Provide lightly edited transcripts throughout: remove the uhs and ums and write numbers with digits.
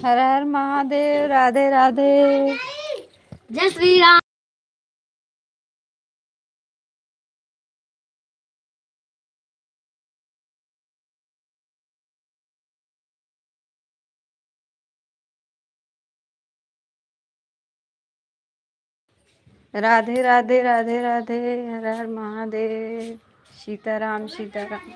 हर हर महादेव। राधे राधे। जय श्री राम। राधे राधे राधे राधे। हर हर महादेव। सीताराम सीताराम।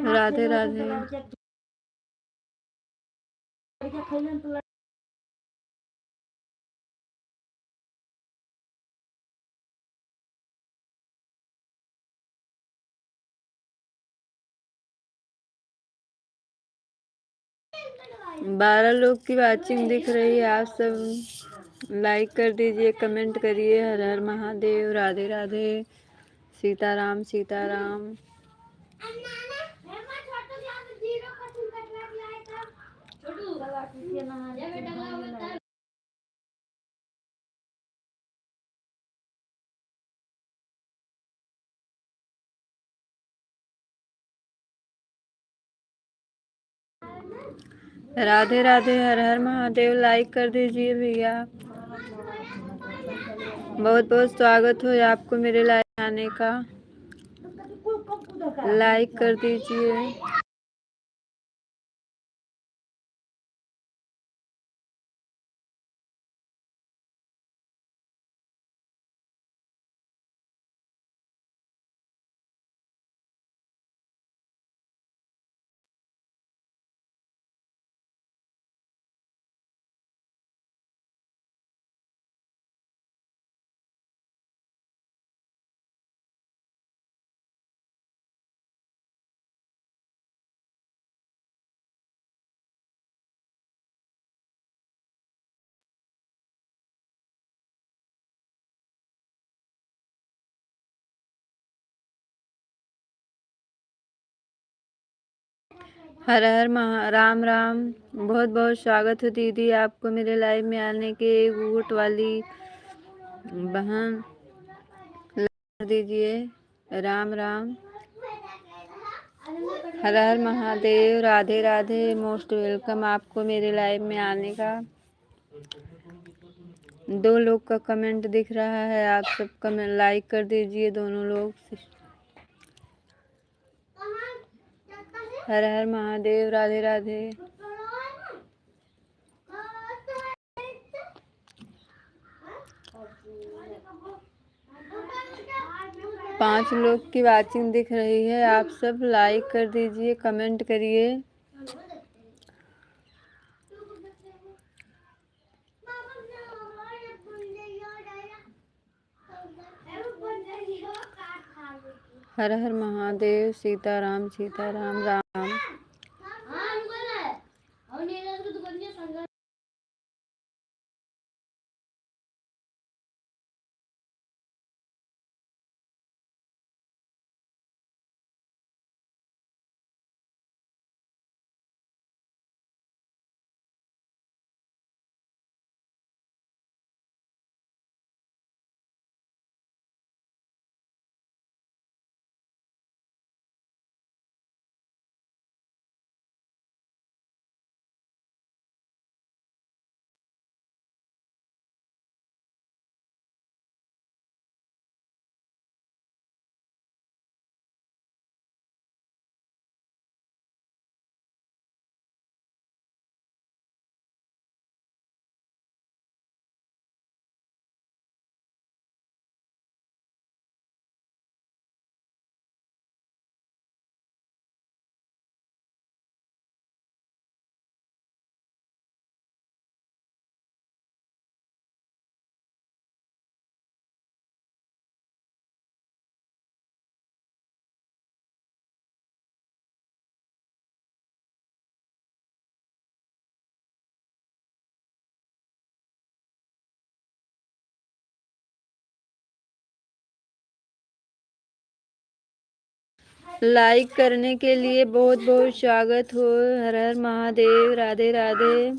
राधे राधे। 12 लोग की वाचिंग दिख रही है। आप सब लाइक कर दीजिए, कमेंट करिए। हर हर महादेव। राधे राधे। सीताराम सीताराम। राधे राधे। हर हर महादेव। लाइक कर दीजिए भैया। बहुत बहुत स्वागत हो आपको मेरे लाइव आने का। लाइक कर दीजिए। हर हर राम राम। बहुत बहुत स्वागत हो दीदी आपको मेरे लाइव में आने के। वोट वाली बहन कर दीजिए। राम राम। हर हर महादेव। राधे राधे। मोस्ट वेलकम आपको मेरे लाइव में आने का। 2 लोग का कमेंट दिख रहा है। आप सब कमेंट लाइक कर दीजिए दोनों लोग। हर हर महादेव। राधे राधे। 5 लोग की वाचिंग दिख रही है। आप सब लाइक कर दीजिए, कमेंट करिए। हर हर महादेव, सीताराम सीताराम राम। लाइक करने के लिए बहुत बहुत स्वागत हो। हर हर महादेव, राधे राधे।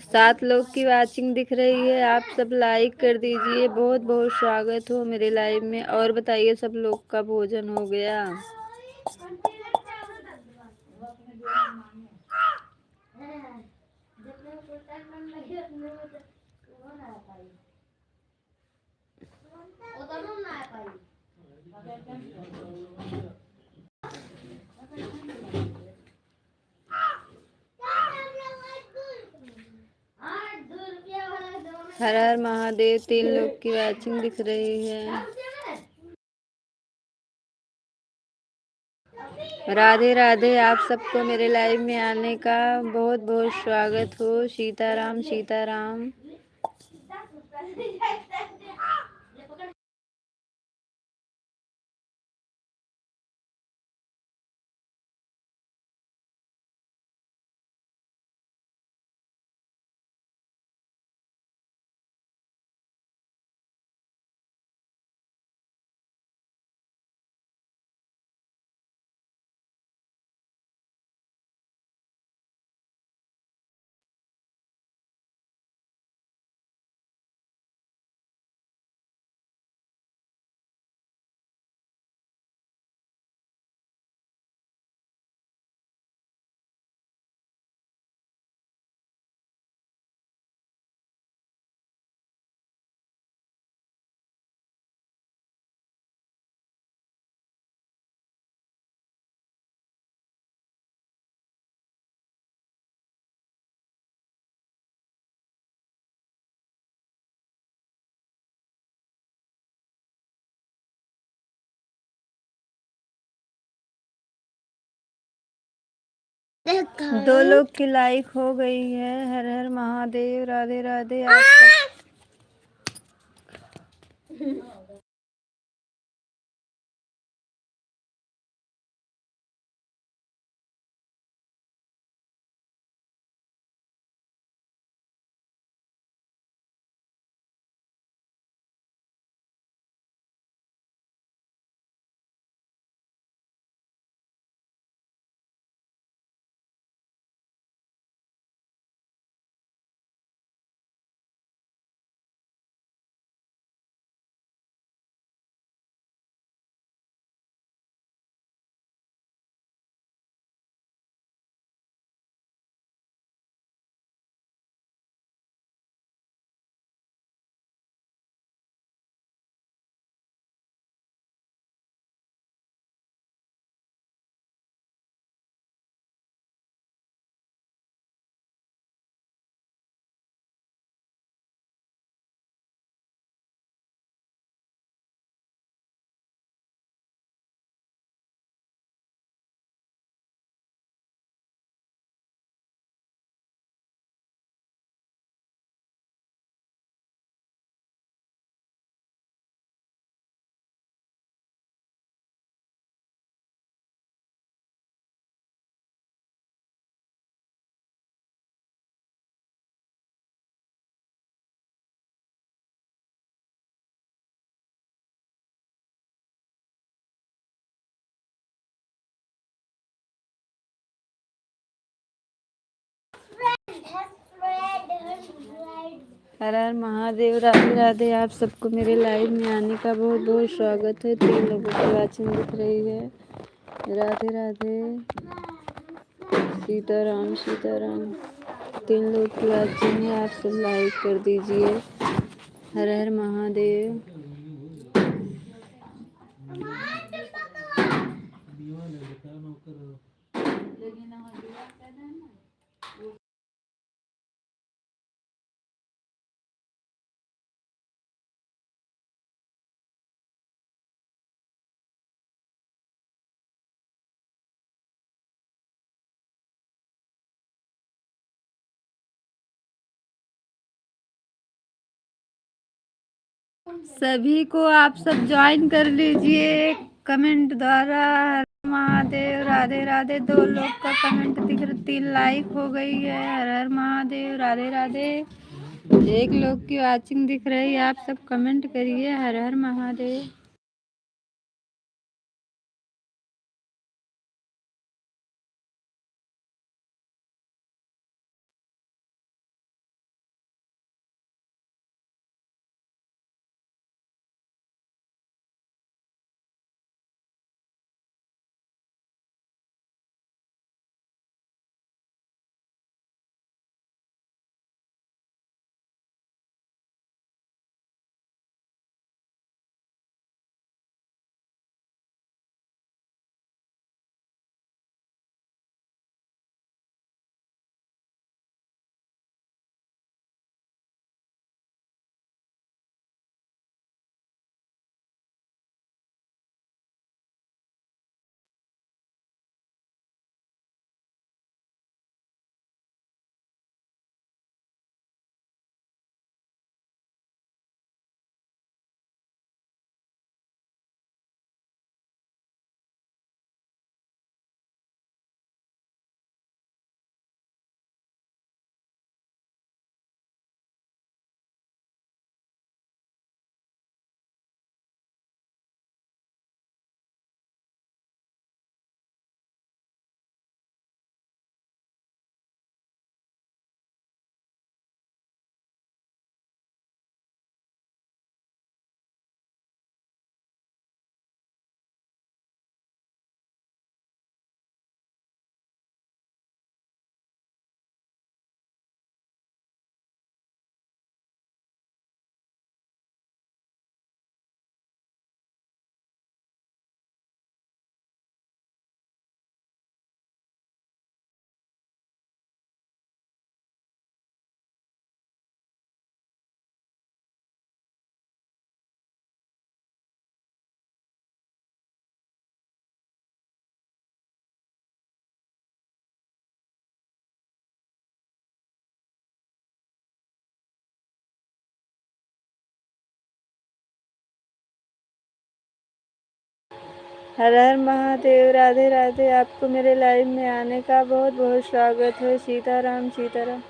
7 लोग की वाचिंग दिख रही है। आप सब लाइक कर दीजिए, बहुत बहुत स्वागत हो मेरे लाइव में। और बताइए, सब लोग का भोजन हो गया? हर हर महादेव। 3 लोग की वाचिंग दिख रही है। राधे राधे। आप सबको मेरे लाइव में आने का बहुत बहुत स्वागत हो। सीताराम सीताराम। दो लोग की लाइक हो गई है। हर हर महादेव, राधे राधे। आप सब हर हर महादेव, राधे राधे। आप सबको मेरे लाइव में आने का बहुत बहुत स्वागत है। 3 लोगों की वाचिंग दिख रही है। राधे राधे, सीताराम सीताराम। 3 लोग की वाचिंग है, आप सब लाइक कर दीजिए। हर हर महादेव। सभी को आप सब ज्वाइन कर लीजिए कमेंट द्वारा। हर हर महादेव, राधे राधे। 2 लोग का कमेंट दिख रहा, 3 लाइक हो गई है। हर हर महादेव, राधे राधे। 1 लोग की वाचिंग दिख रही है, आप सब कमेंट करिए। हर हर महादेव। हर हर महादेव, राधे राधे। आपको मेरे लाइव में आने का बहुत बहुत स्वागत है। सीताराम सीताराम।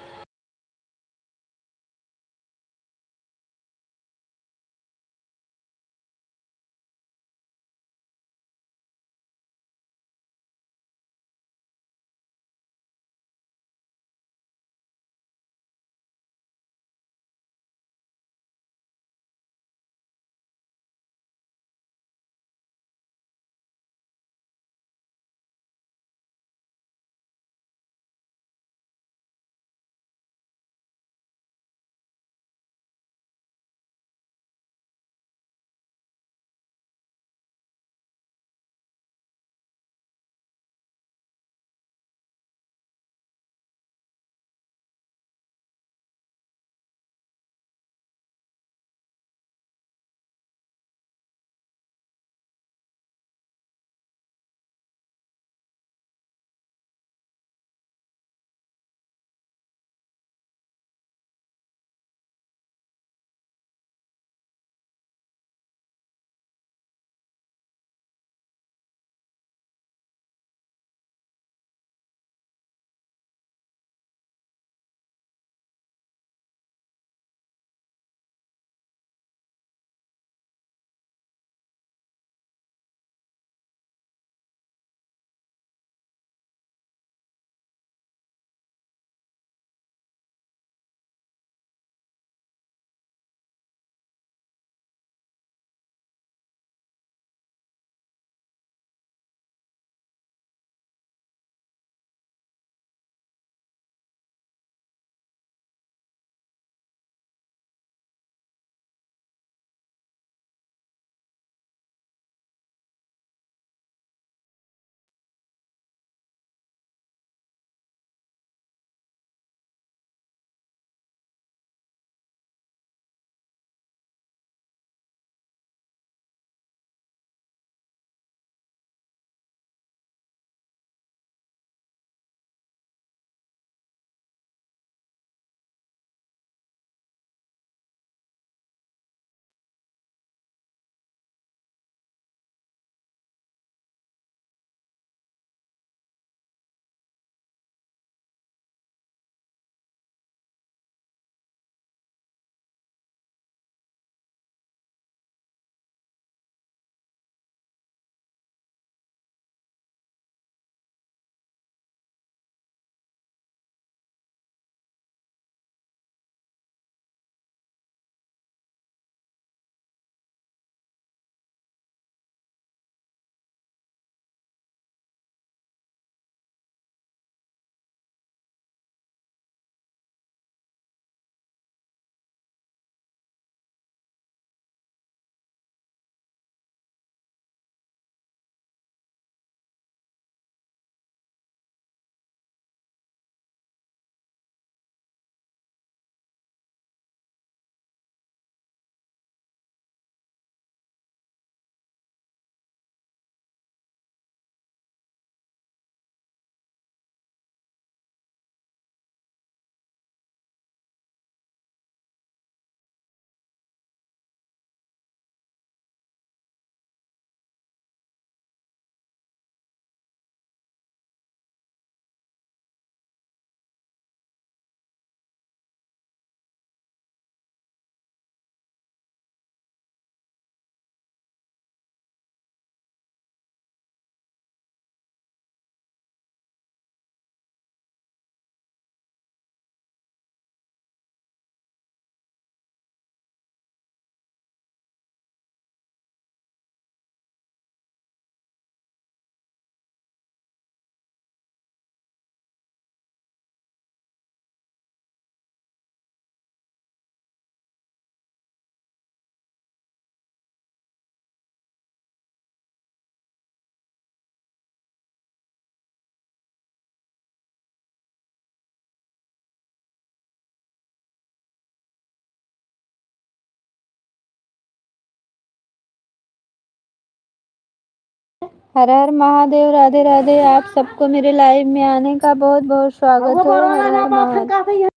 हर हर महादेव, राधे राधे। आप सबको मेरे लाइव में आने का बहुत बहुत स्वागत है। हर हर महादेव।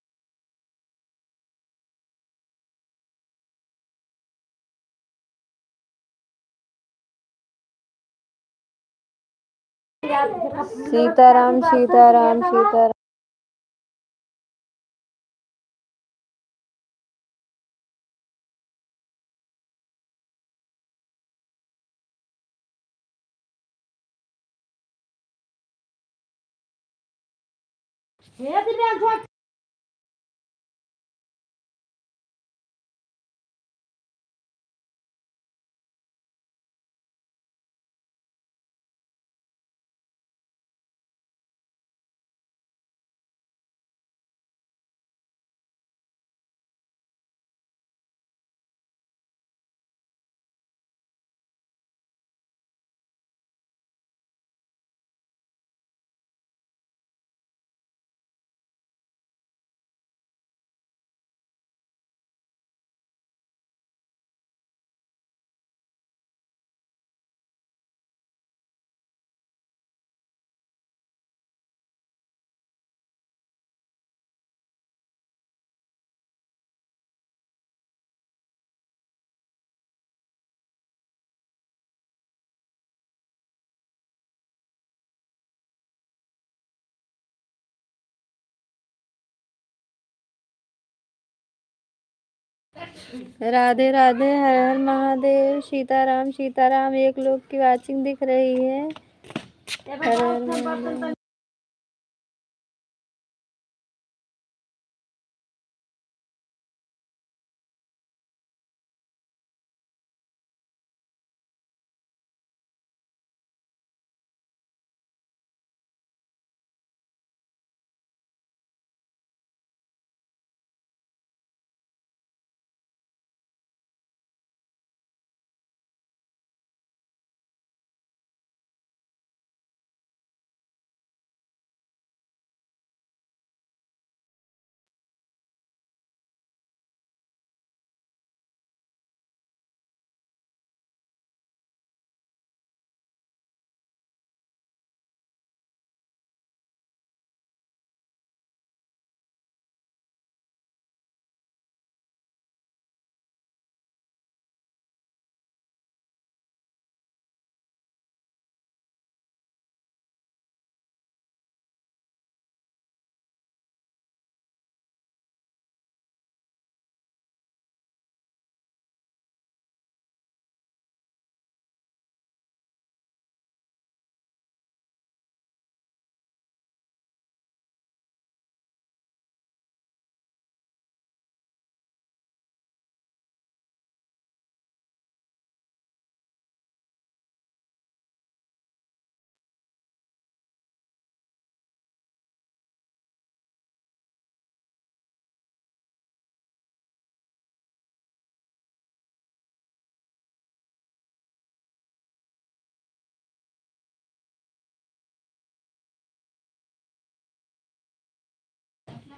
सीताराम सीताराम सीताराम। राधे राधे, हर हर महादेव, सीताराम सीताराम। एक लोग की वाचिंग दिख रही है। हर हर महादेव।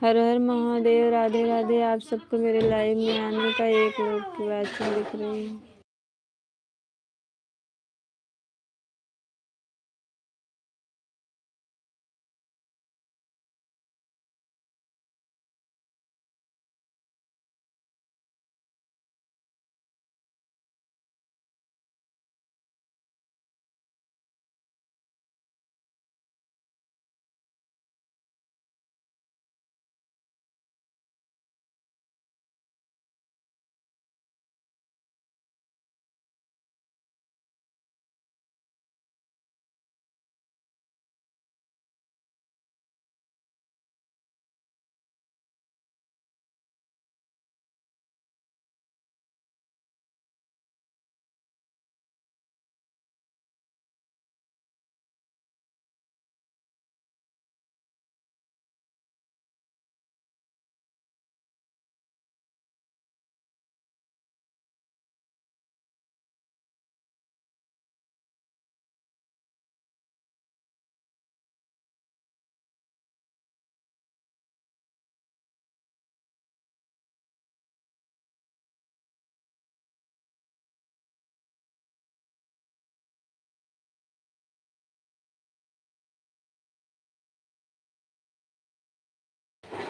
हर हर महादेव, राधे राधे। आप सबको मेरे लाइव में आने का एक लोग की वाचिंग दिख रही है।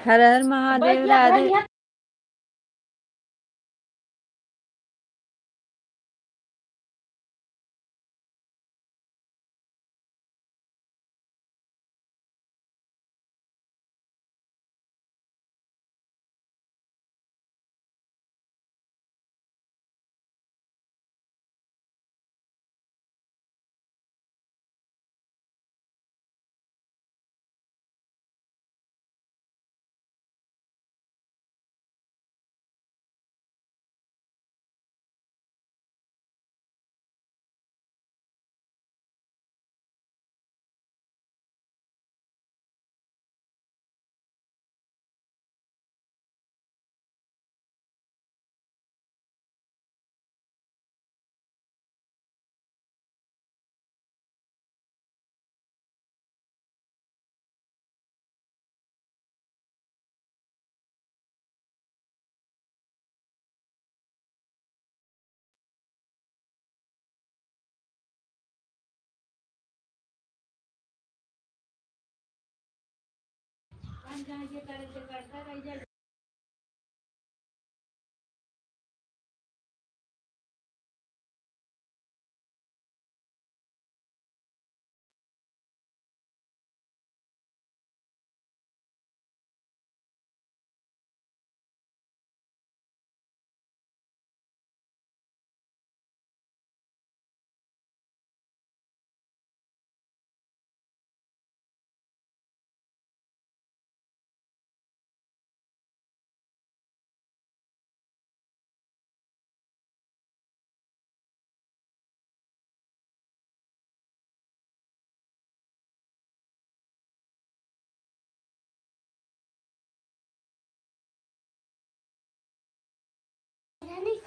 हर हर महादेव। राधे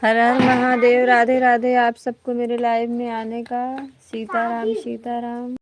हर हर महादेव। राधे राधे। आप सबको मेरे लाइव में आने का। सीताराम सीताराम।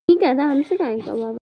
ठीक है ना, हमसे कहें बाबा।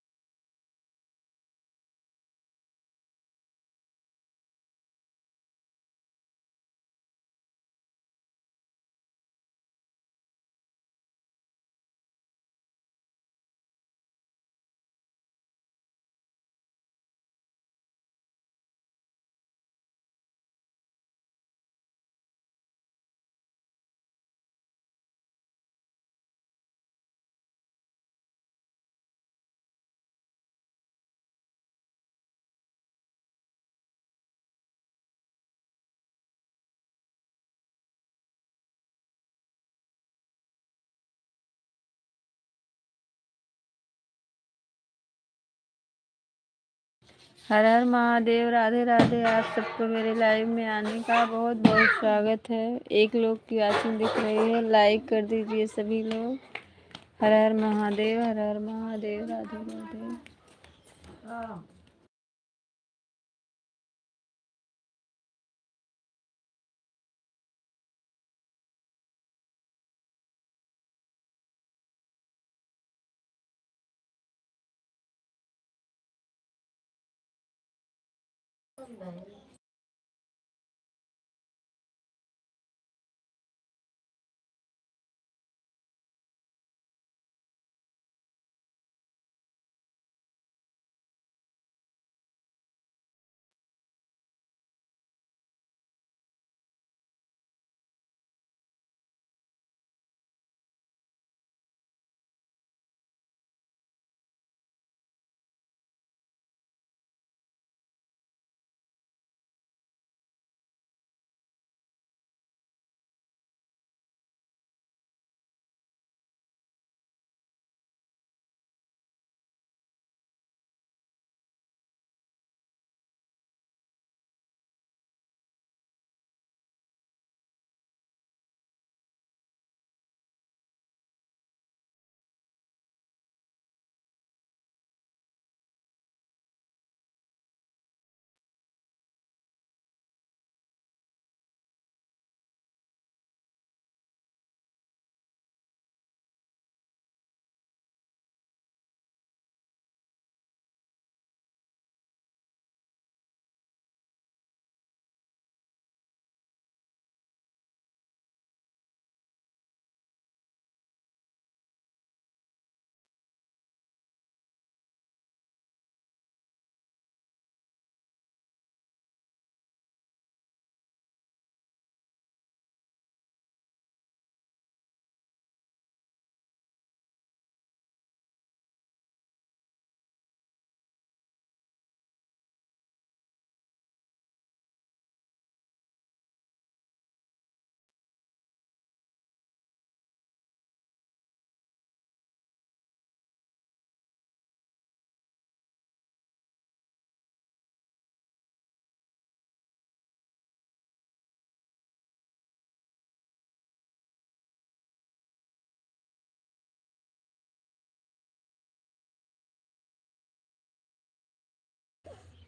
हर हर महादेव। राधे राधे। आप सबको मेरे लाइव में आने का बहुत बहुत स्वागत है। एक लोग की वाचिंग दिख रही है, लाइक कर दीजिए सभी लोग। हर हर महादेव। हर हर महादेव। राधे राधे।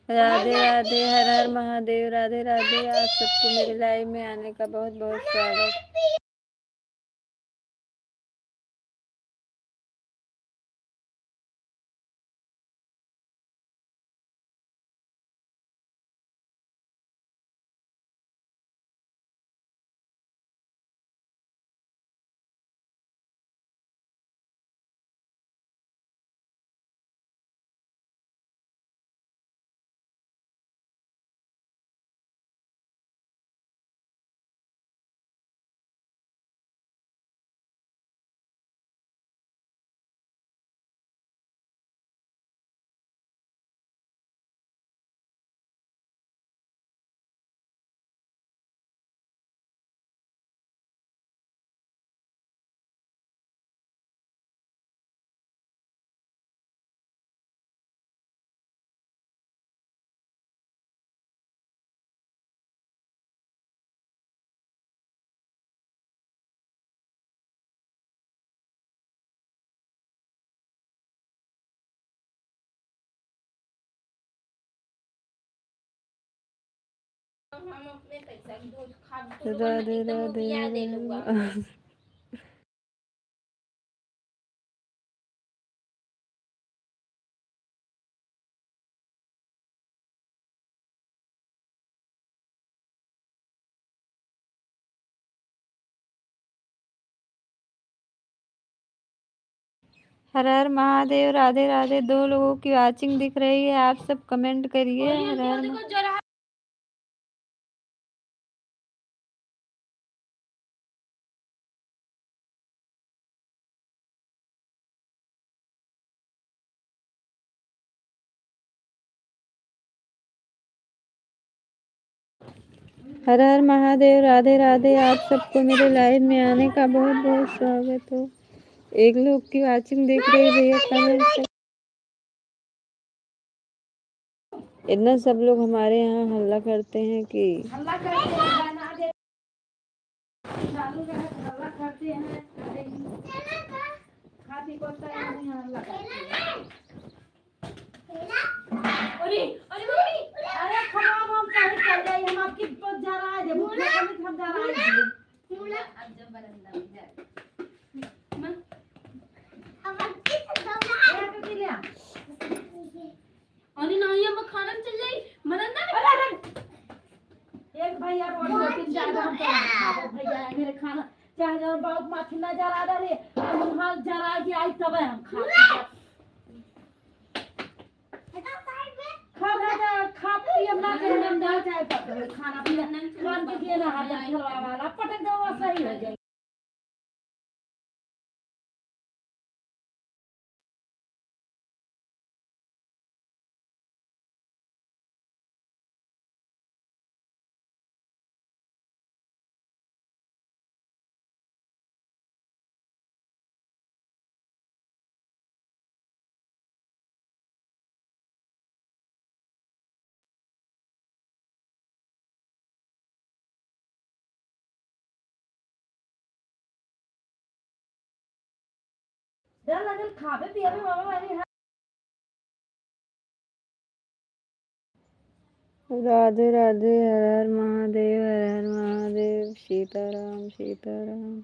राधे राधे, हर हर महादेव, राधे राधे। आप सबको मेरे लाइव में आने का बहुत बहुत स्वागत। राधे राधे। हर हर महादेव, राधे राधे। 2 लोगों की वॉचिंग दिख रही है, आप सब कमेंट करिए। हर हर महादेव, राधे राधे। आप सबको मेरे लाइव में आने का बहुत बहुत स्वागत हो। 1 लोग की वॉचिंग देख रही है भैया, कमेंट से। इतना सब लोग हमारे यहाँ हल्ला करते हैं कि आणि नाही मग खाना चल जाई मला ना खाना चाहे जब बहुत माथी ना जला डाले हम हाथ जला के आई तब हम खा खा पिए ना के हम ना जाए पाते खाना पीना खान के दिए ना हाथ खिलवा वाला पटक दो सही हो जाए डर लगल खावे पिए में मामा वाली राधे राधे, हर हर महादेव, हर हर महादेव, सीताराम सीताराम।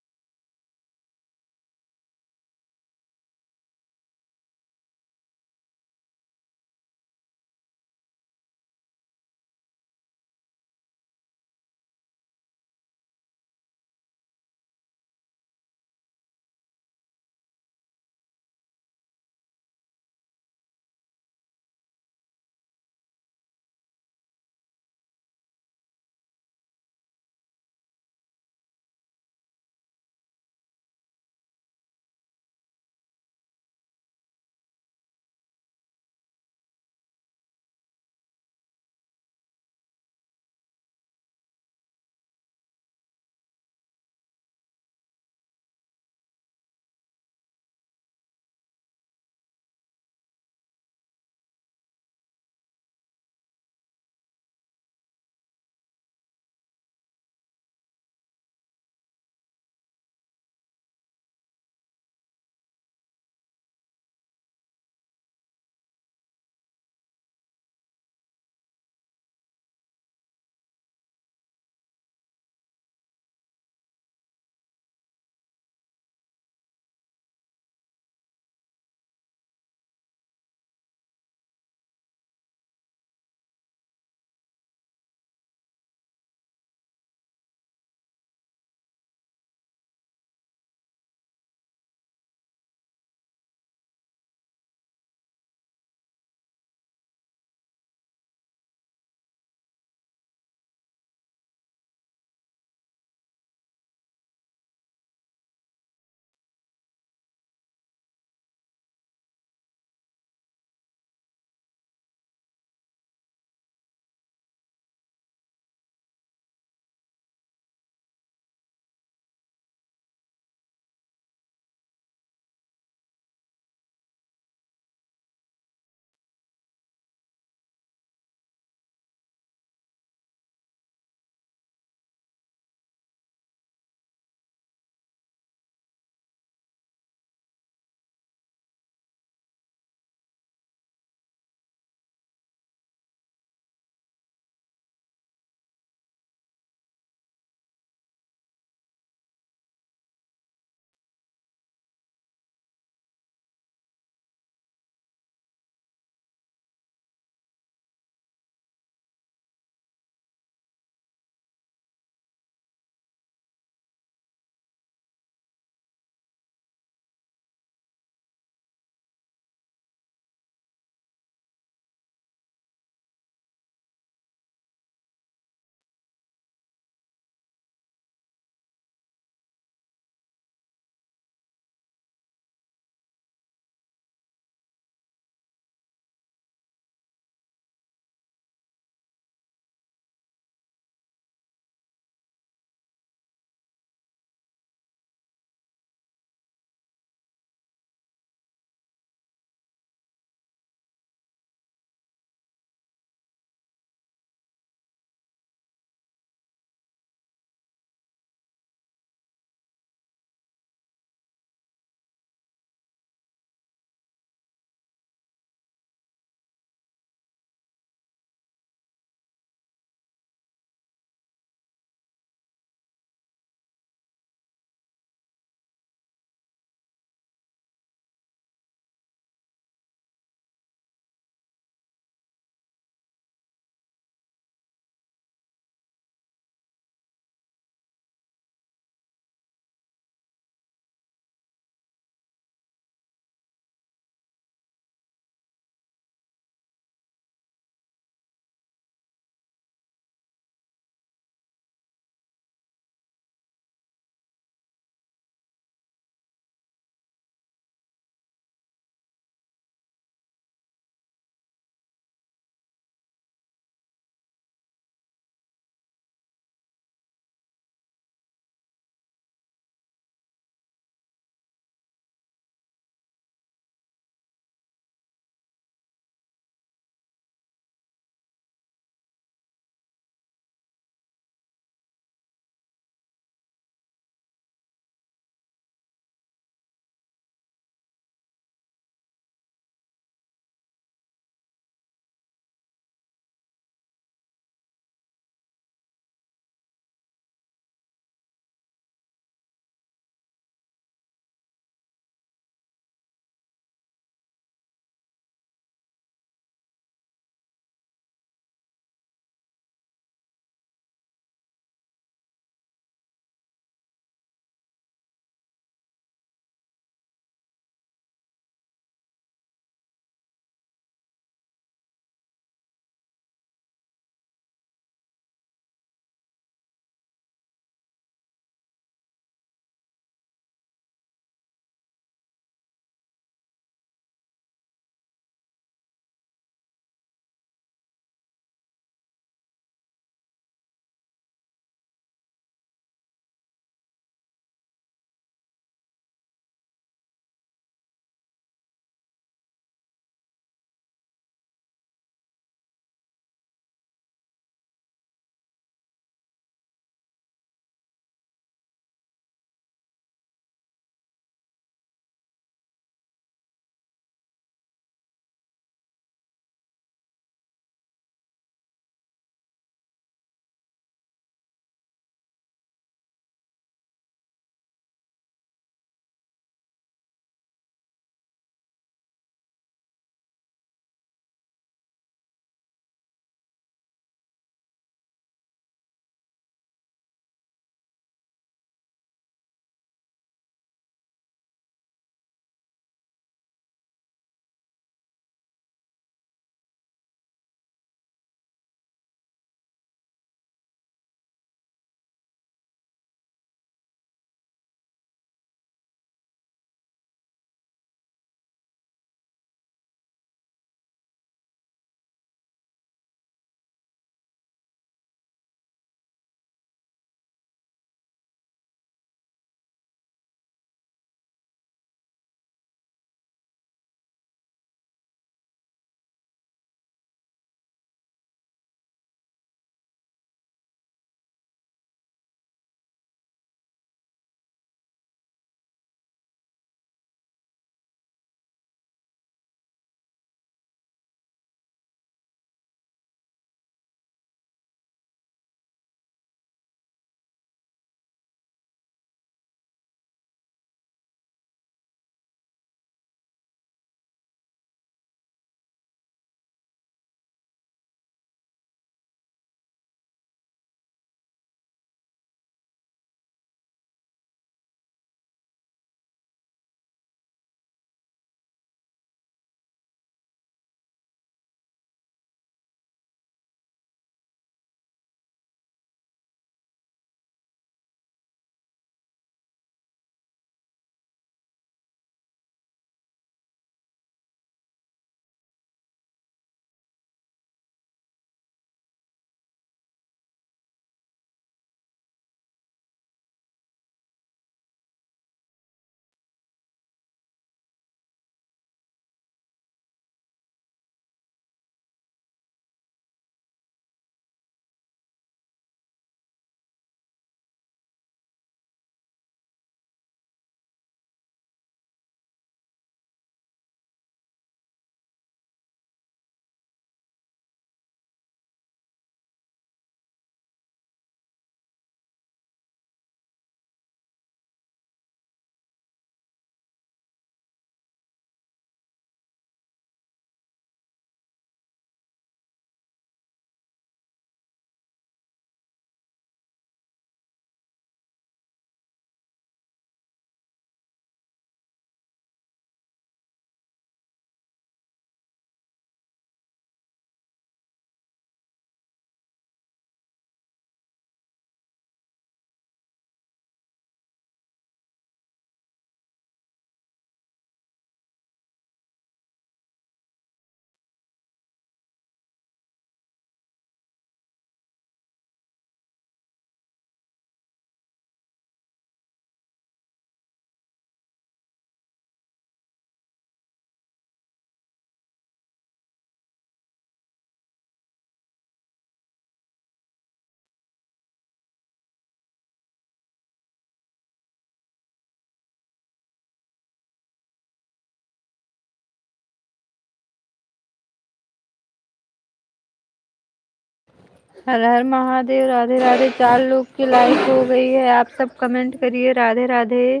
हर हर महादेव, राधे राधे। 4 लोग की लाइक हो गई है। आप सब कमेंट करिए राधे राधे।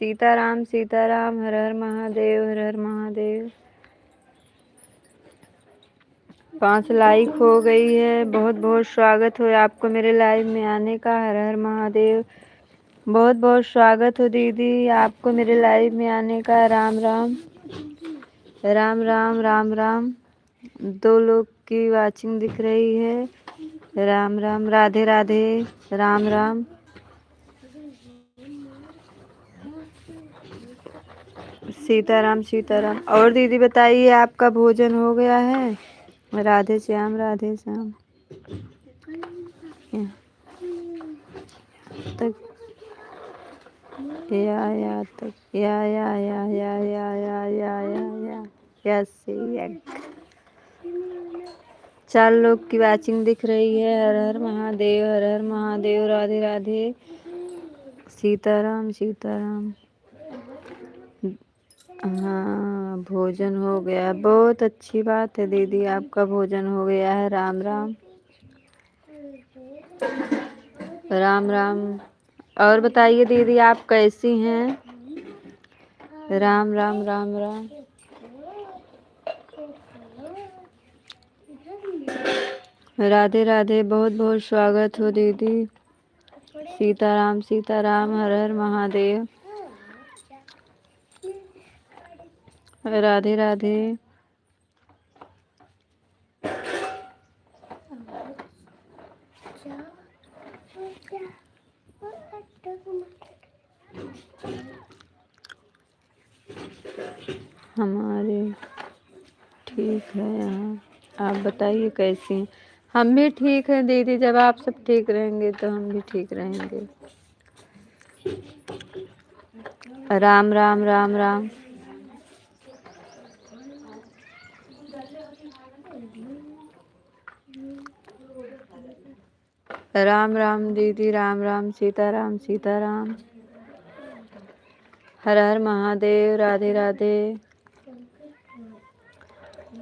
सीताराम सीताराम, हर हर महादेव, हर हर महादेव। 5 लाइक हो गई है। बहुत बहुत स्वागत हो आपको मेरे लाइव में आने का। हर हर महादेव। बहुत बहुत स्वागत हो दीदी आपको मेरे लाइव में आने का। राम राम राम राम राम राम। 2 लोग की वाचिंग दिख रही है। राम राम, राधे राधे, राम राम। सीताराम सीताराम। और दीदी बताइए आपका भोजन हो गया है? राधे श्याम, राधे श्याम। तक या तक या से 4 लोग की वाचिंग दिख रही है। हर हर महादेव, हर हर महादेव, राधे राधे। सीताराम सीताराम। हाँ, भोजन हो गया। बहुत अच्छी बात है दीदी आपका भोजन हो गया है। राम राम राम राम। और बताइए दीदी आप कैसी हैं? राम राम राम राम। राधे राधे। बहुत बहुत स्वागत हो दीदी। सीताराम सीताराम, हर हर महादेव, राधे राधे। हमारे ठीक है यहाँ। आप बताइए कैसी हैं? हम भी ठीक हैं दीदी। जब आप सब ठीक रहेंगे तो हम भी ठीक रहेंगे। राम राम राम राम। राम राम दीदी, राम राम। सीताराम सीताराम, हर हर महादेव, राधे राधे।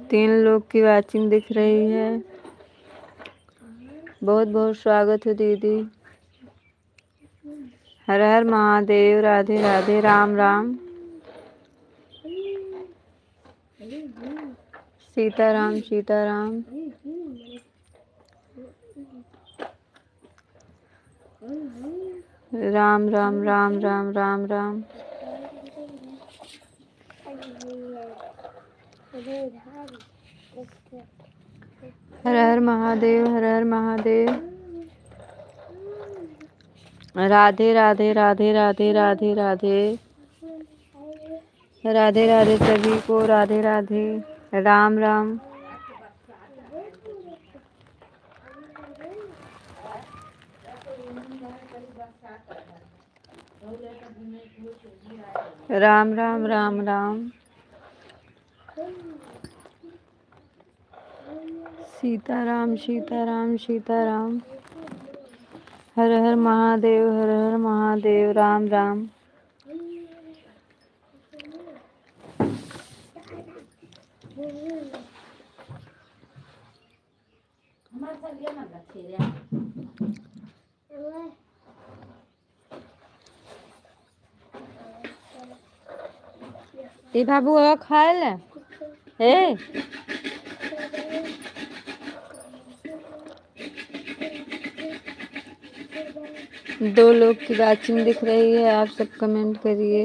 3 लोग की वाचिंग दिख रही है। बहुत बहुत स्वागत है दीदी। हर हर महादेव, राधे राधे, राम राम। सीताराम सीताराम। राम राम राम राम राम राम। हर हर महादेव, हर हर महादेव। राधे राधे राधे राधे राधे राधे। राधे राधे सभी को, राधे राधे, राम राम। राम राम राम राम। सीताराम सीताराम सीताराम। हर हर महादेव, हर हर महादेव, राम राम। ए बाबू अब खाए ले ए। 2 लोग की वाचिंग दिख रही है। आप सब कमेंट करिए।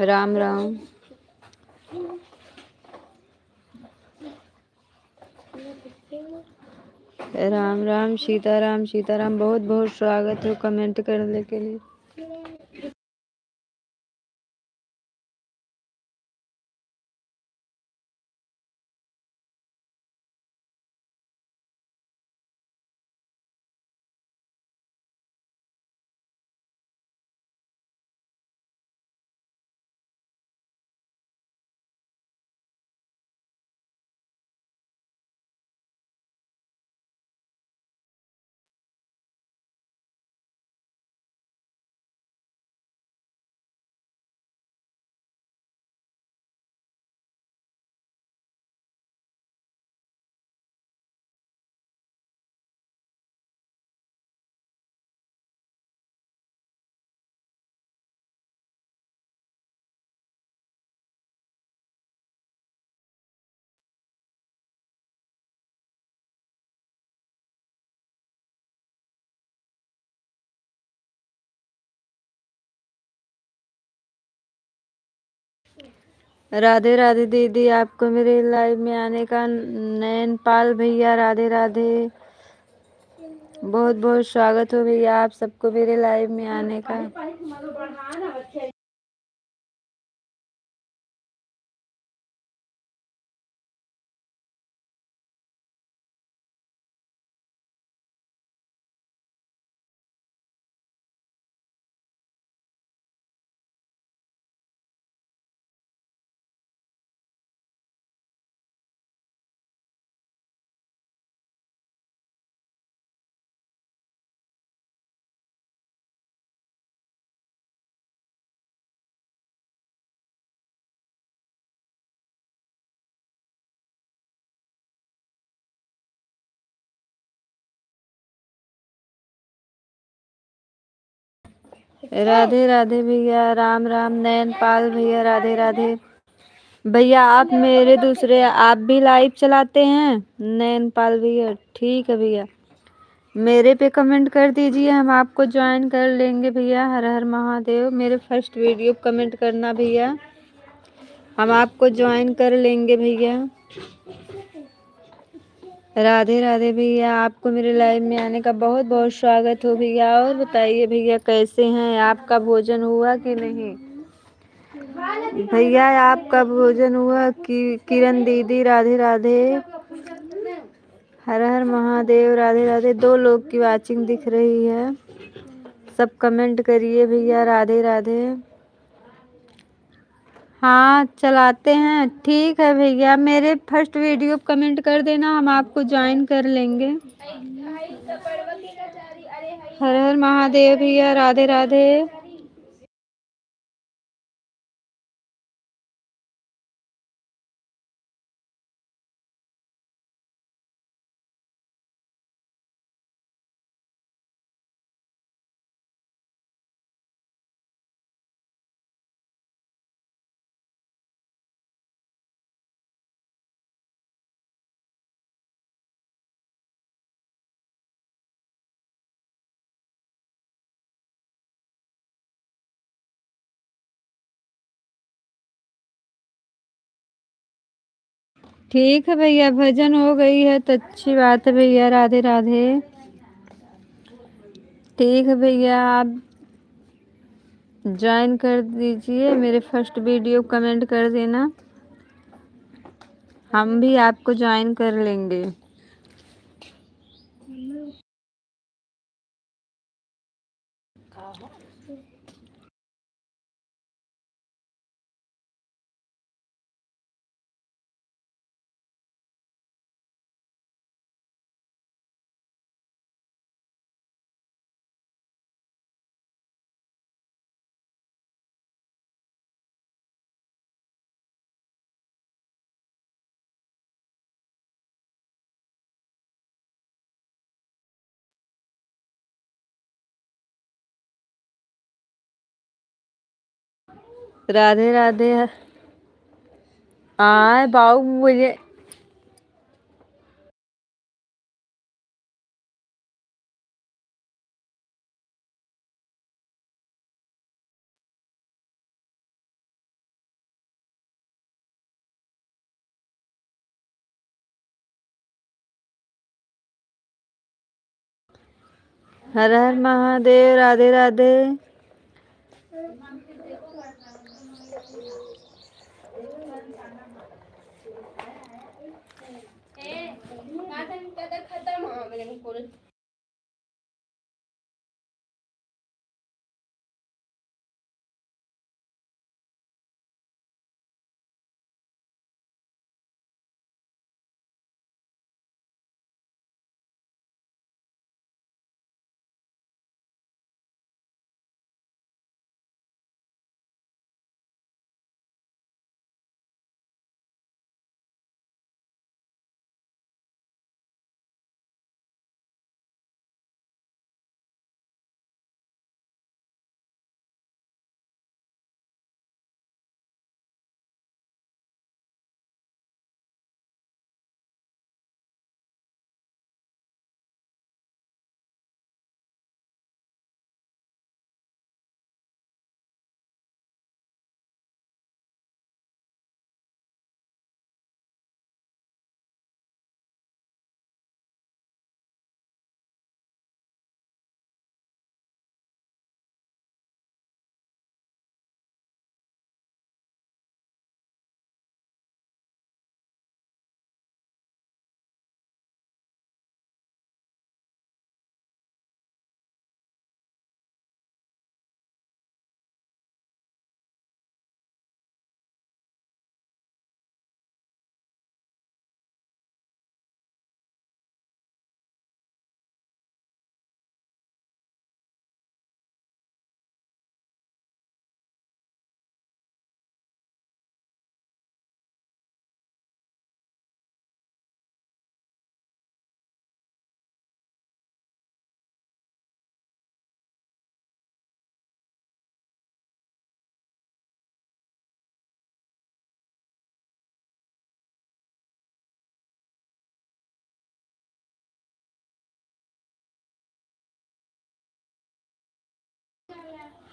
राम राम। राम राम सीताराम सीताराम। बहुत बहुत स्वागत हो कमेंट करने के लिए। राधे राधे दीदी, आपको मेरे लाइव में आने का। नयनपाल भैया राधे राधे, बहुत बहुत स्वागत हो भैया आप सबको मेरे लाइव में आने का। राधे राधे भैया, राम राम। नयनपाल भैया राधे राधे। भैया आप मेरे दूसरे, आप भी लाइव चलाते हैं नयनपाल भैया? ठीक है भैया, मेरे पे कमेंट कर दीजिए, हम आपको ज्वाइन कर लेंगे भैया। हर हर महादेव। मेरे फर्स्ट वीडियो कमेंट करना भैया, हम आपको ज्वाइन कर लेंगे भैया। राधे राधे भैया, आपको मेरे लाइव में आने का बहुत बहुत स्वागत हो भैया। और बताइए भैया कैसे हैं, आपका भोजन हुआ कि नहीं? भैया आपका भोजन हुआ कि? किरण दीदी राधे राधे, हर हर महादेव राधे राधे। 2 लोग की वाचिंग दिख रही है, सब कमेंट करिए भैया राधे राधे। हाँ चलाते हैं, ठीक है भैया, मेरे फर्स्ट वीडियो कमेंट कर देना, हम आपको ज्वाइन कर लेंगे। हर हर महादेव भैया राधे राधे। ठीक है भैया, भजन हो गई है तो अच्छी बात है भैया, राधे राधे। ठीक है भैया, आप ज्वाइन कर दीजिए, मेरे फर्स्ट वीडियो कमेंट कर देना, हम भी आपको ज्वाइन कर लेंगे। राधे राधे। आए बाबू मुझे। हर हर महादेव राधे राधे।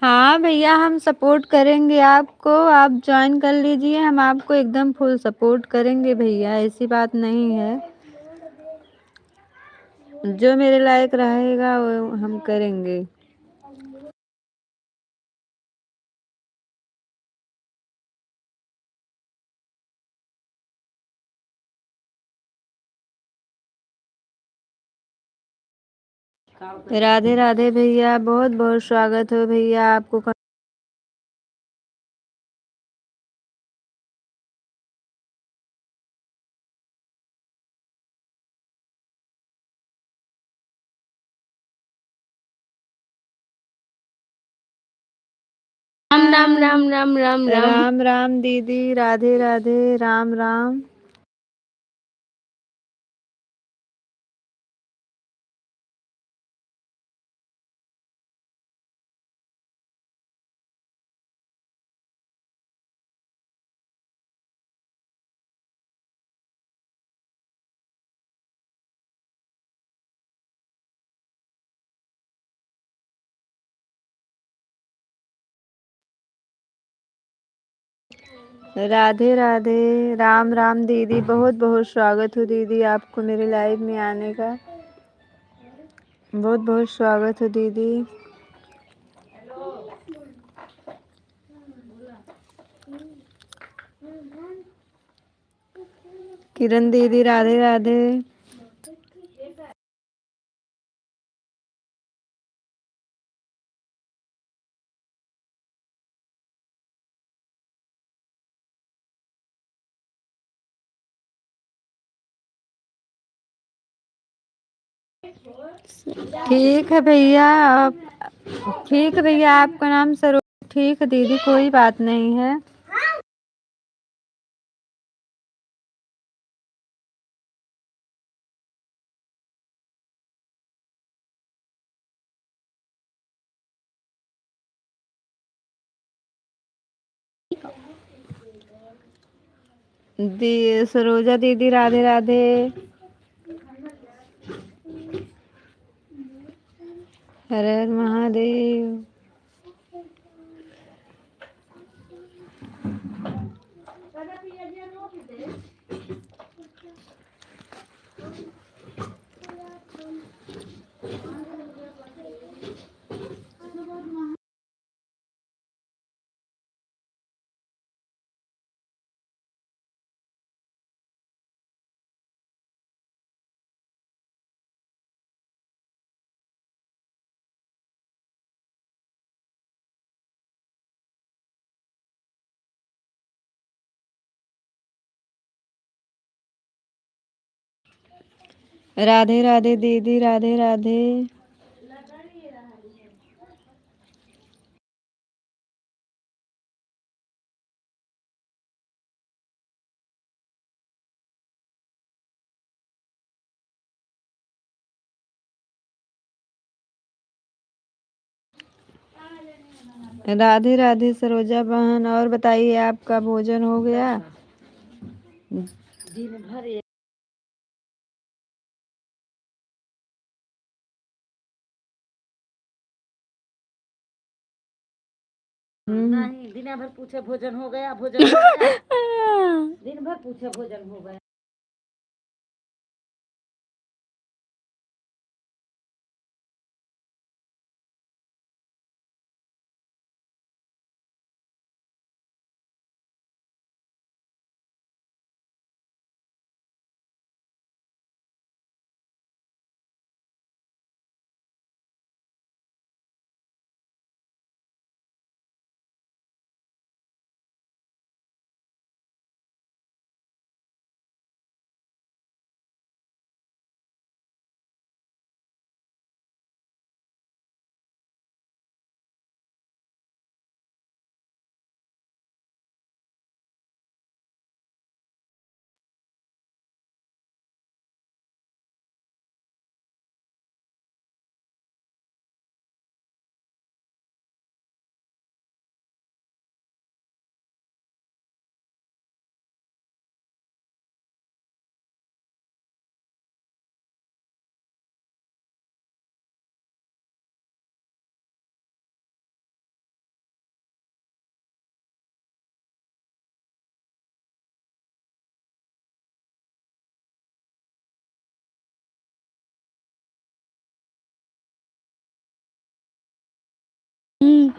हाँ भैया, हम सपोर्ट करेंगे आपको, आप ज्वाइन कर लीजिए, हम आपको एकदम फुल सपोर्ट करेंगे भैया, ऐसी बात नहीं है। जो मेरे लायक रहेगा वो हम करेंगे। राधे राधे भैया, बहुत बहुत स्वागत हो भैया आपको। राम राम राम राम राम राम। राम राम दीदी, राधे राधे, राम राम। राधे राधे, राम राम दीदी, बहुत बहुत स्वागत हो दीदी आपको मेरे लाइव में आने का। बहुत बहुत स्वागत हो दीदी। किरण दीदी, राधे राधे। ठीक है भैया, आप ठीक है भैया, आपका नाम सरो। ठीक है दीदी, कोई बात नहीं है। दी सरोजा दीदी, राधे राधे। हर हर महादेव। राधे राधे दीदी, राधे राधे। राधे राधे सरोजा बहन, और बताइए आपका भोजन हो गया? नहीं, दिन भर पूछे भोजन हो गया, भोजन हो गया। दिन भर पूछे भोजन हो गया।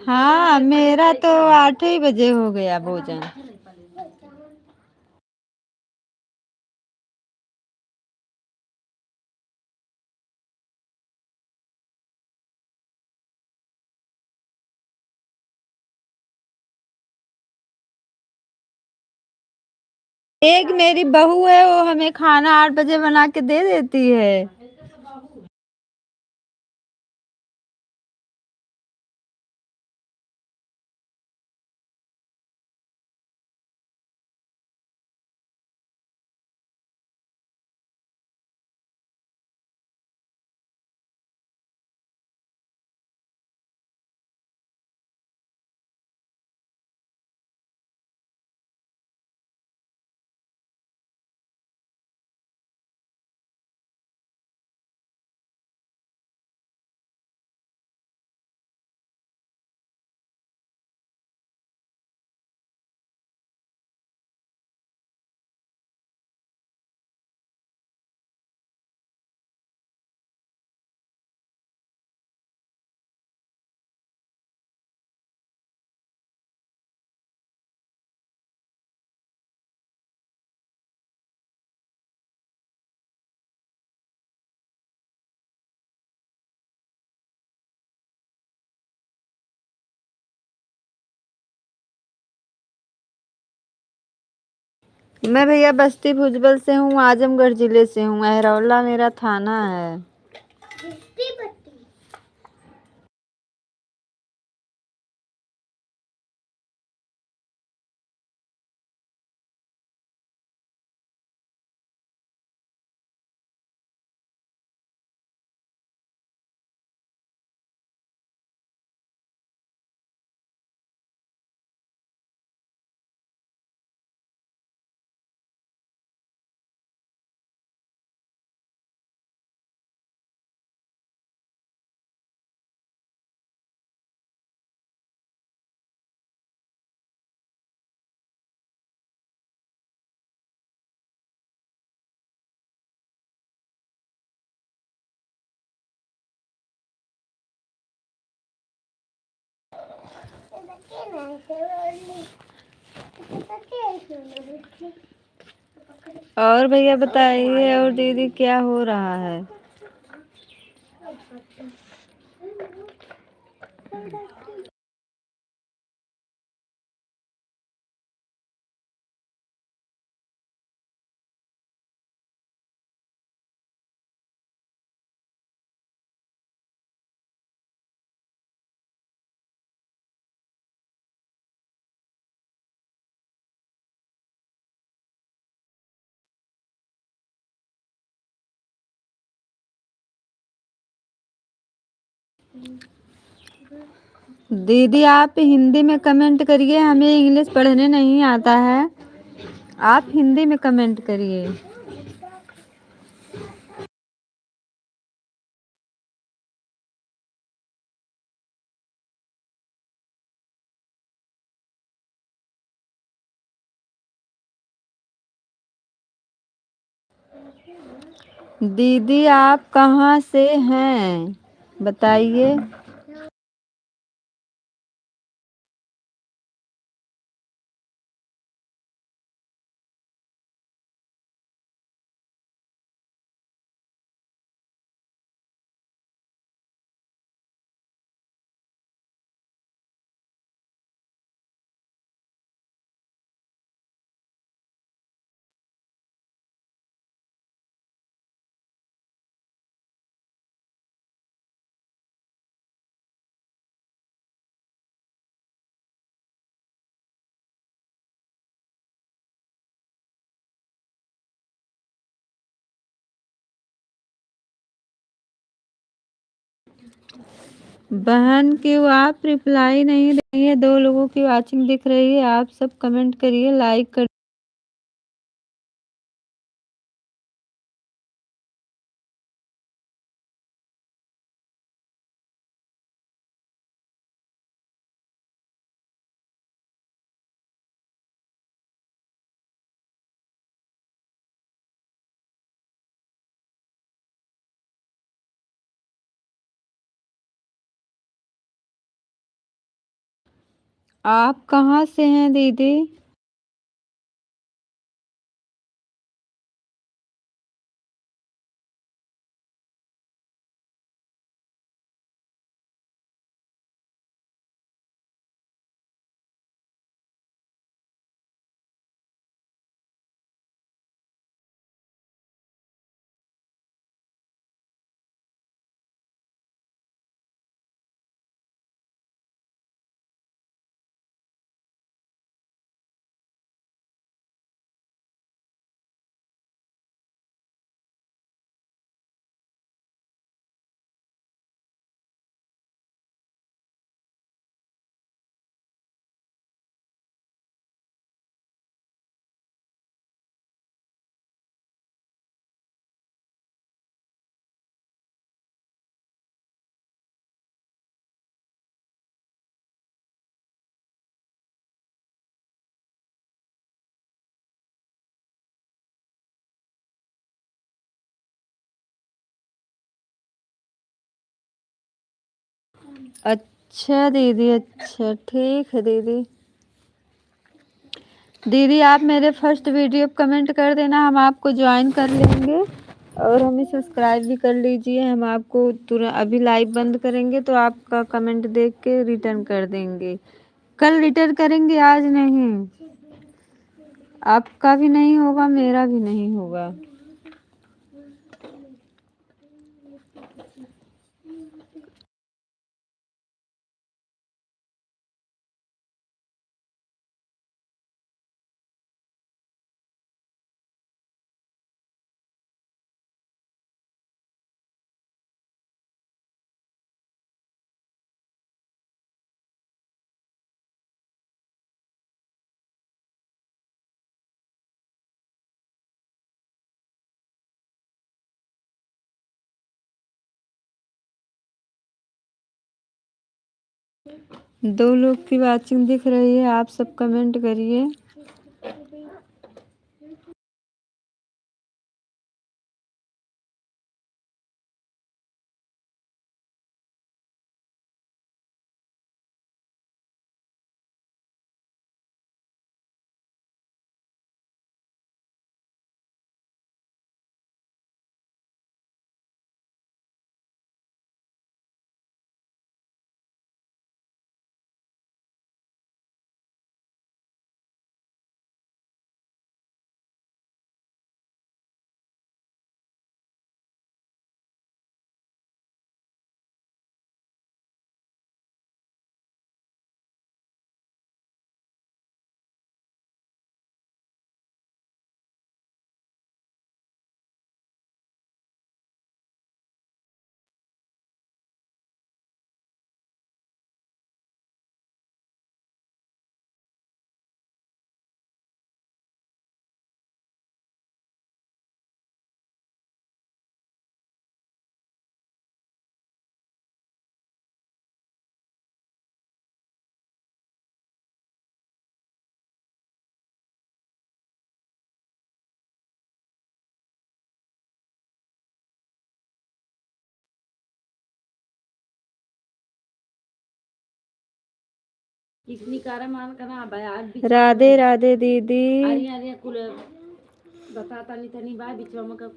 हाँ, मेरा तो 8 ही बजे हो गया भोजन। एक मेरी बहू है, वो हमें खाना 8 बजे बना के दे देती है। मैं भैया बस्ती भुजबल से हूँ, आजमगढ़ जिले से हूँ। अहरौला मेरा थाना है। और भैया बताइए, और दीदी क्या हो रहा है? दीदी आप हिंदी में कमेंट करिए, हमें इंग्लिश पढ़ने नहीं आता है। आप हिंदी में कमेंट करिए। दीदी आप कहाँ से हैं, बताइए। बहन क्यों आप रिप्लाई नहीं दे रही है? 2 लोगों की वाचिंग दिख रही है। आप सब कमेंट करिए, लाइक कर। आप कहाँ से हैं दीदी? अच्छा दीदी, अच्छा ठीक है दीदी। दीदी आप मेरे फर्स्ट वीडियो पे कमेंट कर देना, हम आपको ज्वाइन कर लेंगे और हमें सब्सक्राइब भी कर लीजिए। हम आपको तुरंत अभी लाइव बंद करेंगे तो आपका कमेंट देख के रिटर्न कर देंगे। कल रिटर्न करेंगे, आज नहीं। आपका भी नहीं होगा, मेरा भी नहीं होगा। दो लोग की वाचिंग दिख रही है, आप सब कमेंट करिए। राधे राधे दीदी,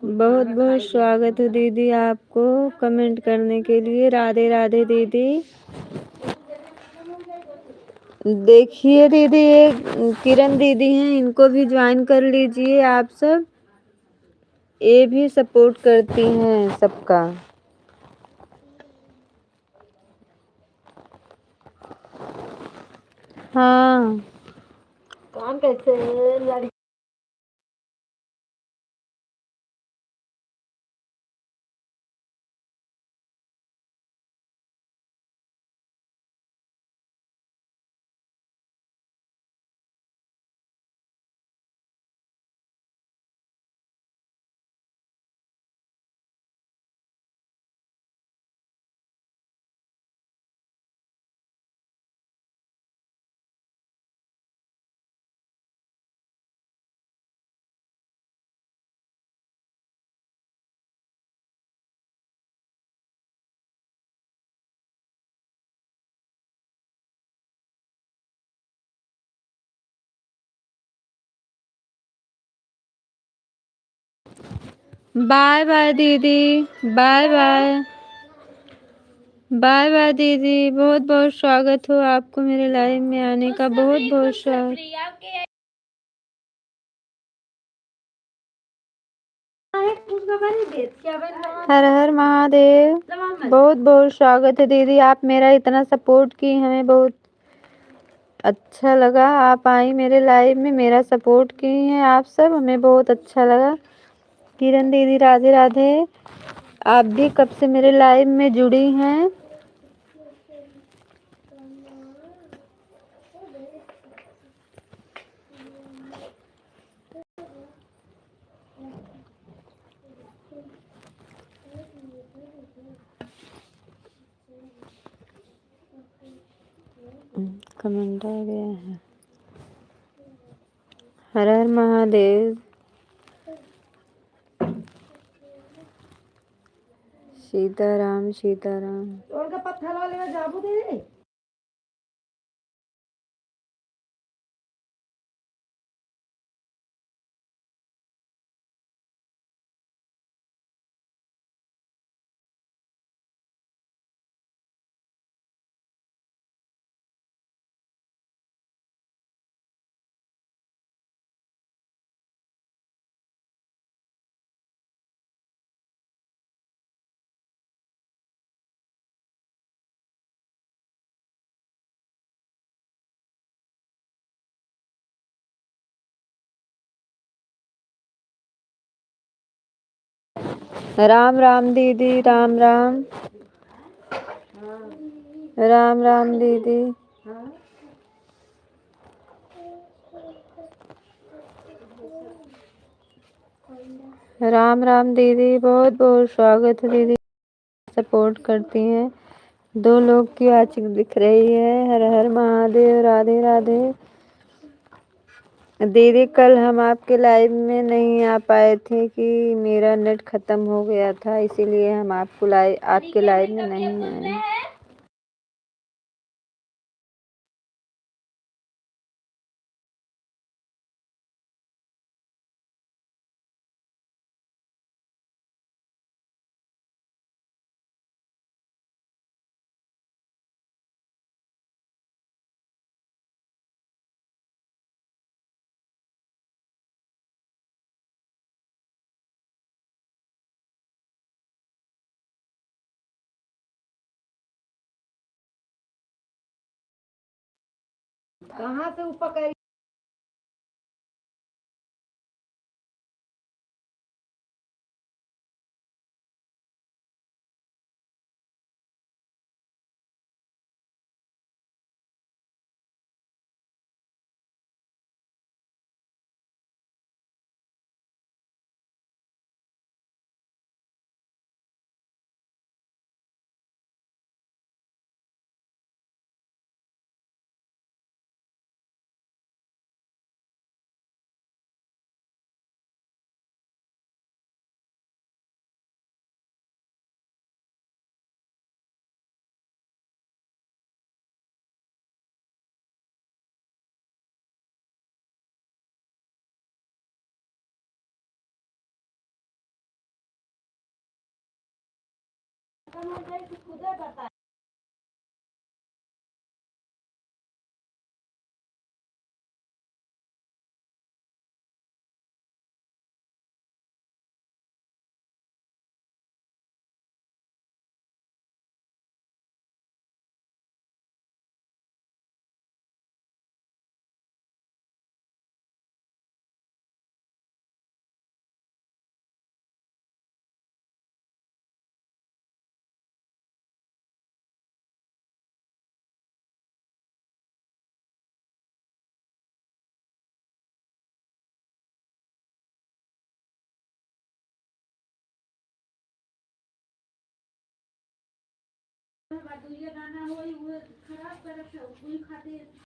बहुत बहुत स्वागत है दीदी आपको कमेंट करने के लिए। राधे राधे दीदी। देखिए दीदी, ये किरण दीदी हैं, इनको भी ज्वाइन कर लीजिए आप सब। ये भी सपोर्ट करती हैं सबका। हाँ, काम कैसे बाय बाय दीदी, बाय बाय, बाय बाय दीदी। बहुत बहुत स्वागत हो आपको मेरे लाइव में आने का, बहुत बहुत स्वागत। हर हर महादेव। बहुत बहुत स्वागत है दीदी, आप मेरा इतना सपोर्ट की, हमें बहुत अच्छा लगा। आप आई मेरे लाइव में, मेरा सपोर्ट की हैं आप सब, हमें बहुत अच्छा लगा। किरण दीदी राधे राधे। आप भी कब से मेरे लाइव में जुड़ी हैं? कमेंट आ गया है। हर हर महादेव। सीताराम सीताराम। और का पत्थर वाले में जाबू दीदी। राम राम दीदी, राम राम, राम राम दीदी। राम राम दीदी, बहुत बहुत स्वागत है दीदी, सपोर्ट करती हैं। दो लोग की आँख दिख रही है। हर हर महादेव, राधे राधे। दीदी कल हम आपके लाइव में नहीं आ पाए थे कि मेरा नेट खत्म हो गया था, इसीलिए हम आपके लाइव में नहीं आए। कहाँ से ऊपर करी?